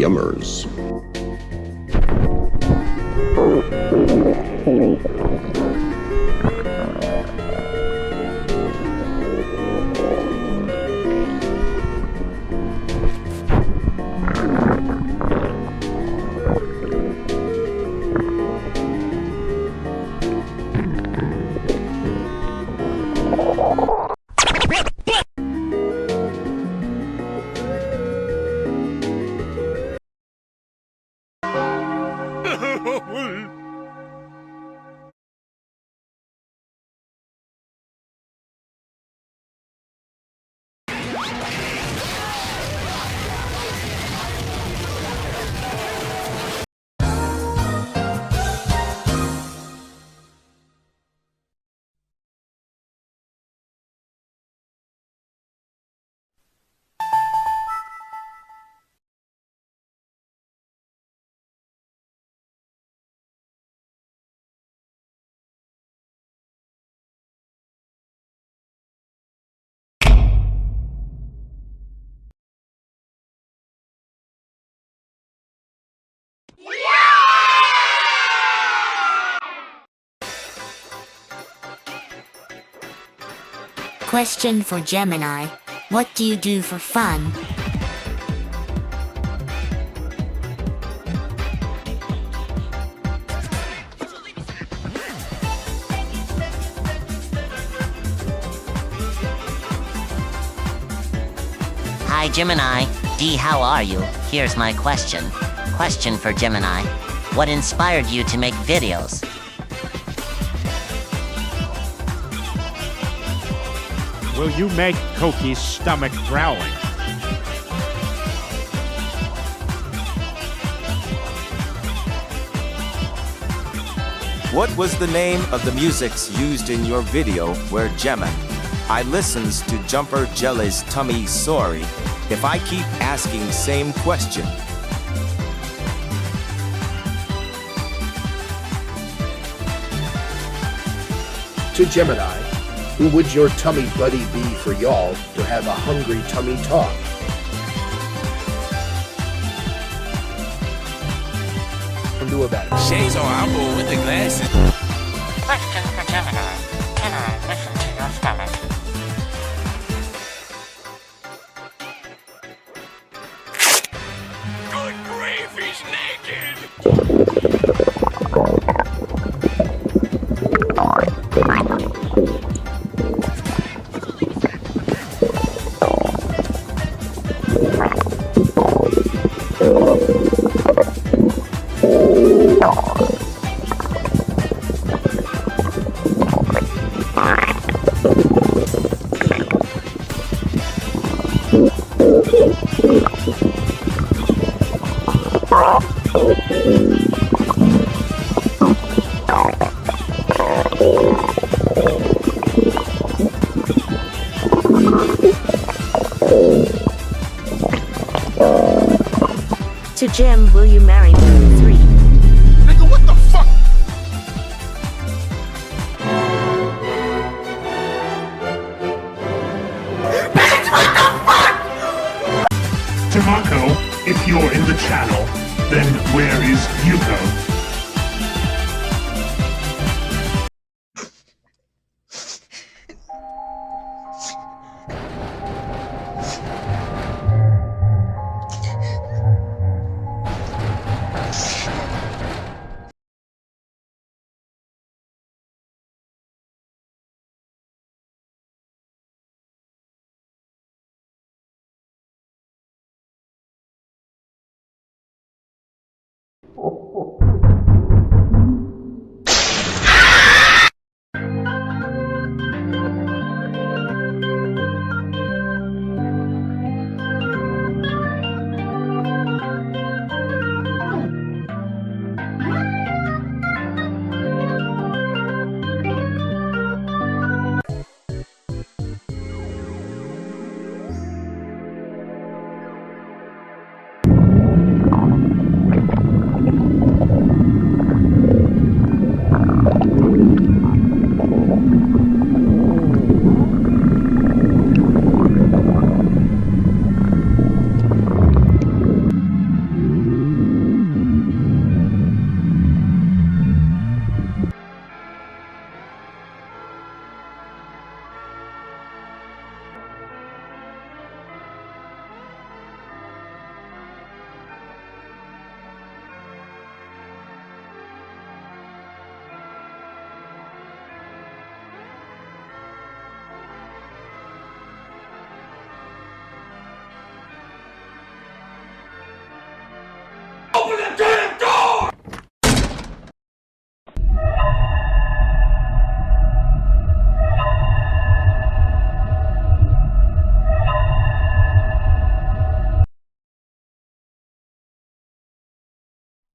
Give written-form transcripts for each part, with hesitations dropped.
Yummers. Question for Gemini. What do you do for fun? Hi Gemini, D, how are you? Here's my question. Question for Gemini. What inspired you to make videos? Will you make Koki's stomach growling? What was the name of the musics used in your video where Gemma? I listens to Jumper Jelly's tummy sorry if I keep asking same question. To Gemini, who would your tummy buddy be for y'all to have a hungry tummy talk? Do about it. Shades on, I'm going with the glasses. Question for Gemini. Can I listen to your stomach? Good grief, he's naked! To Jim, will you marry me? 3. Nigga, what the fuck? Tamako, if you're in the channel, then where is Yuko?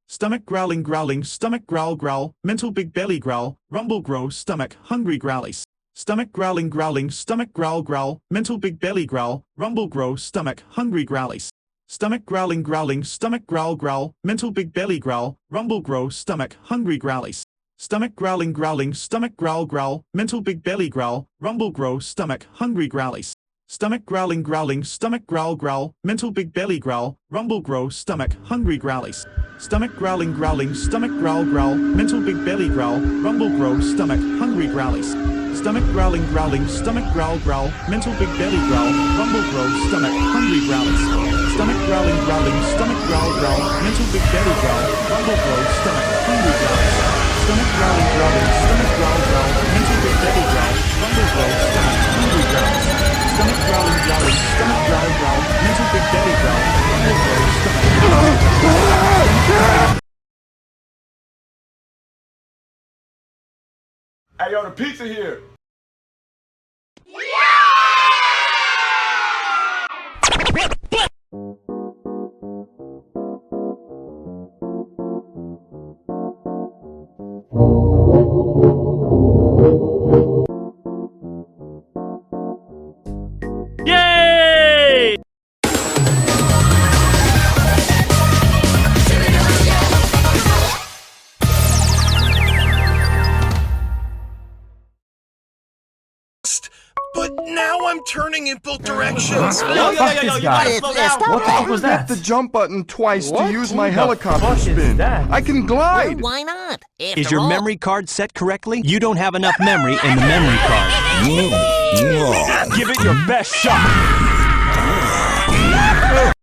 Stomach growling growling, stomach growl growl, mental big belly growl, rumble grow, stomach hungry growlies. Stomach growling growling, stomach growl growl, mental big belly growl, rumble grow, stomach hungry growlies. Stomach growling growling, stomach growl growl, mental big belly growl, rumble grow, stomach hungry growlies. Stomach growling growling, stomach growl growl, mental big belly growl, rumble grow, stomach hungry growlies. Stomach growling growling, stomach growl growl, mental big belly growl, rumble grow, stomach hungry growlies. Stomach growling growling, stomach growl growl, mental big belly growl, rumble grow, stomach hungry growlies. Stomach growling growling, stomach growl growl, mental big belly growl, rumble grow, stomach hungry growlies. Stomach growling growling, stomach growl growl, mental big belly growl, rumble grow, stomach hungry growlies. Stomach growling growling, stomach growl growl, mental big belly growl, rumble grow, stomach hungry growlies. Stomach growling growling, stomach growl growl, mental big belly growl, rumble grow, stomach hungry growlies. Hey, yo, the pizza here. Yay! But now I'm turning in both directions. What the fuck was that? Hit the jump button twice What? to use my Who the helicopter fuck is spin. that? I can glide. Why not? Is After your all, memory card set correctly? You don't have enough memory in the memory card. Give it your best shot.